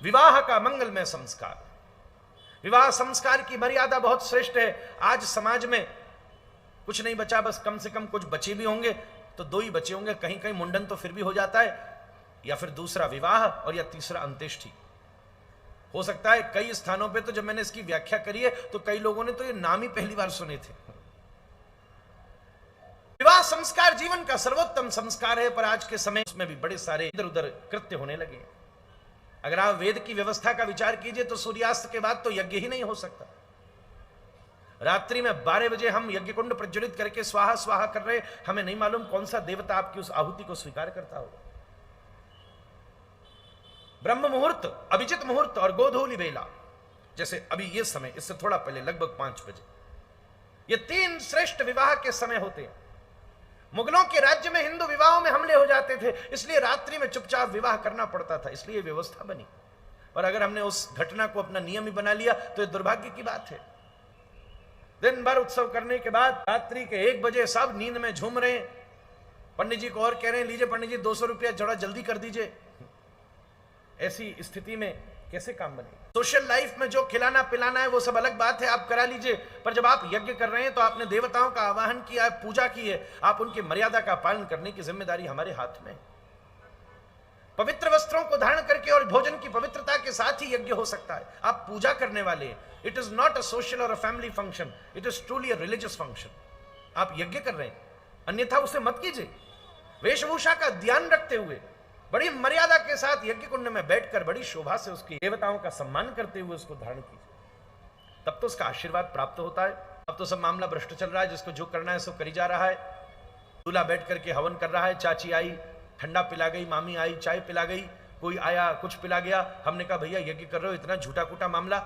विवाह का मंगलमय संस्कार। विवाह संस्कार की मर्यादा बहुत श्रेष्ठ है। आज समाज में कुछ नहीं बचा, बस कम से कम कुछ बचे भी होंगे तो दो ही बचे होंगे, कहीं कहीं मुंडन तो फिर भी हो जाता है, या फिर दूसरा विवाह और या तीसरा अंत्येष्टि हो सकता है। कई स्थानों पे तो जब मैंने इसकी व्याख्या करी है तो कई लोगों ने तो ये नाम ही पहली बार सुने थे। विवाह संस्कार जीवन का सर्वोत्तम संस्कार है, पर आज के समय उसमें भी बड़े सारे इधर उधर कृत्य होने लगे। अगर आप वेद की व्यवस्था का विचार कीजिए तो सूर्यास्त के बाद तो यज्ञ ही नहीं हो सकता। रात्रि में 12 बजे हम यज्ञ कुंड प्रज्वलित करके स्वाहा स्वाहा कर रहे, हमें नहीं मालूम कौन सा देवता आपकी उस आहुति को स्वीकार करता होगा। ब्रह्म मुहूर्त, अभिजित मुहूर्त और गोधूलि बेला, जैसे अभी ये समय, इससे थोड़ा पहले लगभग 5 बजे, ये 3 श्रेष्ठ विवाह के समय होते हैं। मुगलों के राज्य में हिंदू विवाहों में हमले हो जाते थे, इसलिए रात्रि में चुपचाप विवाह करना पड़ता था, इसलिए व्यवस्था बनी। और अगर हमने उस घटना को अपना नियम ही बना लिया तो ये दुर्भाग्य की बात है। दिन भर उत्सव करने के बाद रात्रि के 1 बजे सब नींद में झूम रहे हैं, पंडित जी को और कह रहे हैं लीजिए पंडित जी 200 रुपया जरा जल्दी कर दीजिए। ऐसी स्थिति में कैसे काम बने? सोशल लाइफ में जो खिलाना पिलाना है वो सब अलग बात है, आप करा लीजिए, पर जब आप यज्ञ कर रहे हैं तो आपने देवताओं का आवाहन किया, पूजा की है, आप उनकी मर्यादा का पालन करने की जिम्मेदारी हमारे हाथ में है। पवित्र वस्त्रों को धारण करके और भोजन की पवित्रता के साथ ही यज्ञ हो सकता है। आप पूजा करने वाले हैं, it is not a social और a family function, it is truly a religious function. आप यज्ञ कर रहे हैं, अन्यथा उसे मत कीजिए। वेशभूषा का ध्यान रखते हुए बड़ी मर्यादा के साथ यज्ञ कुंड में बैठकर बड़ी शोभा से उसकी देवताओं का सम्मान करते हुए उसको धारण कीजिए, तब तो उसका आशीर्वाद प्राप्त होता है। अब तो सब मामला भ्रष्ट चल रहा है, जिसको जो करना है सो करी जा रहा है। दूल्हा बैठ करके हवन कर रहा है, चाची आई ठंडा पिला गई, मामी आई चाय पिला गई, कोई आया कुछ पिला गया। हमने कहा भैया यज्ञ कर रहे हो, इतना झूठा कूटा मामला।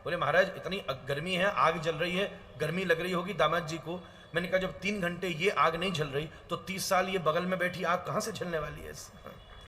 बोले महाराज इतनी गर्मी है, आग जल रही है, गर्मी लग रही होगी दामाद जी को। मैंने कहा जब 3 घंटे ये आग नहीं जल रही तो 30 साल ये बगल में बैठी आग कहां से जलने वाली है?